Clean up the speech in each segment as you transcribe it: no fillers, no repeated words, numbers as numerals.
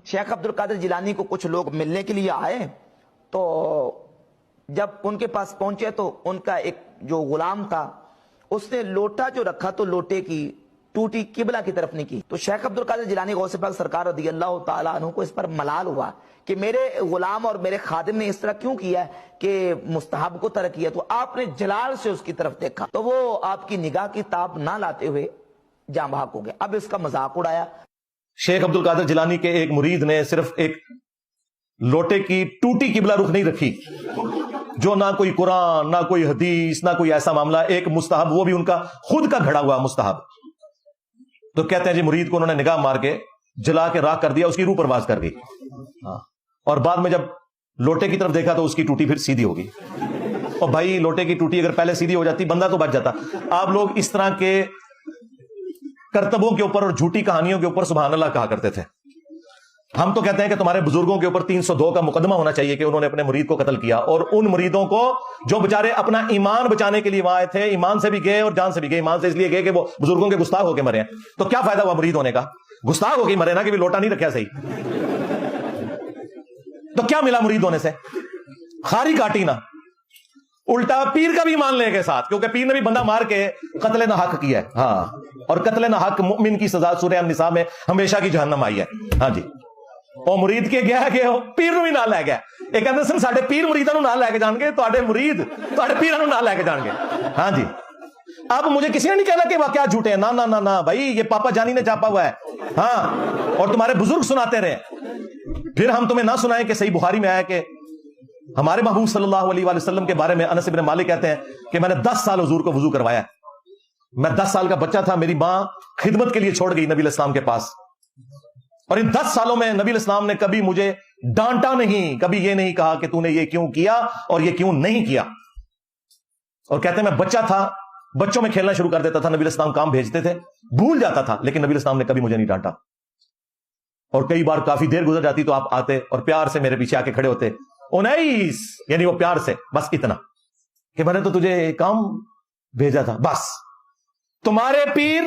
شیخ عبد القادر جیلانی کو کچھ لوگ ملنے کے لیے آئے تو جب ان کے پاس پہنچے تو ان کا ایک جو غلام تھا اس نے لوٹا جو رکھا تو لوٹے کی ٹوٹی قبلہ کی طرف نہیں کی. تو شیخ عبد القادر جیلانی غوث پاک سرکار رضی اللہ تعالیٰ عنہ کو اس پر ملال ہوا کہ میرے غلام اور میرے خادم نے اس طرح کیوں کیا کہ مستحب کو ترک کیا. تو آپ نے جلال سے اس کی طرف دیکھا تو وہ آپ کی نگاہ کی تاب نہ لاتے ہوئے جاں بحق ہو گئے. اب اس کا مذاق اڑایا. شیخ عبد القادر جیلانی کے ایک مرید نے صرف ایک لوٹے کی ٹوٹی قبلہ رخ نہیں رکھی، جو نہ کوئی قرآن نہ کوئی حدیث نہ کوئی ایسا معاملہ، ایک مستحب، وہ بھی ان کا خود کا گھڑا ہوا مستحب. تو کہتے ہیں جی مرید کو انہوں نے نگاہ مار کے جلا کے راکھ کر دیا، اس کی روح پرواز کر گئی. اور بعد میں جب لوٹے کی طرف دیکھا تو اس کی ٹوٹی پھر سیدھی ہوگی. اور بھائی لوٹے کی ٹوٹی اگر پہلے سیدھی ہو جاتی بندہ تو بچ جاتا. آپ لوگ اس طرح کے کرتبوں کے اوپر اور جھوٹی کہانیوں کے اوپر سبحان اللہ کہا کرتے تھے. ہم تو کہتے ہیں کہ تمہارے بزرگوں کے اوپر 302 کا مقدمہ ہونا چاہیے کہ انہوں نے اپنے مرید کو قتل کیا، اور ان مریدوں کو جو بےچارے اپنا ایمان بچانے کے لیے وہاں آئے تھے، ایمان سے بھی گئے اور جان سے بھی گئے. ایمان سے اس لیے گئے کہ وہ بزرگوں کے گستاخ ہو کے مرے ہیں. تو کیا فائدہ ہوا مرید ہونے کا؟ گستاخ ہو کے مرے نا، کہ بھی لوٹا نہیں رکھا صحیح. تو کیا ملا مرید ہونے سے؟ خاری کاٹی نا، الٹا پیر کا بھی مان لے گئے ساتھ، کیونکہ پیر نے بھی بندہ مار کے قتل نہ حق کیا ہے. ہاں، اور قتل نہ حق مؤمن کی سزا سورہ النساء میں ہمیشہ کی جہنم آئی ہے. ہاں جی، وہ مرید کے گیا کہ پیر نو بھی نہ لے گیا. ایک کہتے سن ساڈے پیر مریداں نو نہ لے کے جان گے، تواڈے مرید تواڈے پیراں نو نہ لے کے جان گے. ہاں جی، اب مجھے کسی نے نہیں کہنا کہ واقعات جھوٹے ہیں. نہ نہ نہ بھائی، یہ پاپا جانی نے چھاپا ہوا ہے. ہاں، اور تمہارے بزرگ سناتے رہے. پھر ہم تمہیں نہ سنائیں کہ صحیح بخاری میں آیا کہ ہمارے محبوب صلی اللہ علیہ وآلہ وسلم کے بارے میں انس بن مالک کہتے ہیں کہ میں نے 10 سال حضور کو وضو کروایا. میں 10 سال کا بچہ تھا، میری ماں خدمت کے لیے چھوڑ گئی نبی علیہ السلام کے پاس، اور ان 10 سالوں میں نبی علیہ السلام نے کبھی مجھے ڈانٹا نہیں، کبھی یہ نہیں کہا کہ تو نے یہ کیوں کیا اور یہ کیوں نہیں کیا. اور کہتے ہیں میں بچہ تھا، بچوں میں کھیلنا شروع کر دیتا تھا، نبی علیہ السلام کام بھیجتے تھے، بھول جاتا تھا، لیکن نبی علیہ السلام نے کبھی مجھے نہیں ڈانٹا. اور کئی بار کافی دیر گزر جاتی تو آپ آتے اور پیار سے میرے پیچھے آ کے کھڑے ہوتے. انیس، یعنی وہ پیار سے، بس اتنا کہ میں نے تو تجھے کام بھیجا تھا. بس تمہارے پیر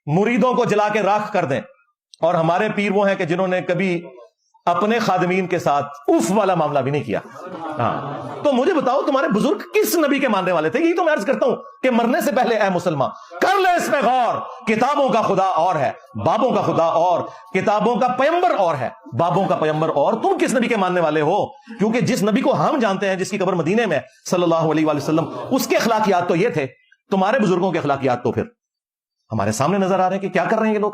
مریدوں کو جلا کے راکھ کر دیں، اور ہمارے پیر وہ ہیں کہ جنہوں نے کبھی اپنے خادمین کے ساتھ اف والا معاملہ بھی نہیں کیا. ہاں، تو مجھے بتاؤ تمہارے بزرگ کس نبی کے ماننے والے تھے؟ یہی تو میں عرض کرتا ہوں کہ مرنے سے پہلے اے مسلمان کر لے اس پہ غور. کتابوں کا خدا اور ہے، بابوں کا خدا اور، کتابوں کا پیغمبر اور ہے، بابوں کا پیغمبر اور. تم کس نبی کے ماننے والے ہو؟ کیونکہ جس نبی کو ہم جانتے ہیں، جس کی قبر مدینے میں صلی اللہ علیہ وآلہ وسلم، اس کے اخلاقیات تو یہ تھے. تمہارے بزرگوں کے اخلاقیات تو پھر ہمارے سامنے نظر آ رہے ہیں کہ کیا کر رہے ہیں یہ لوگ.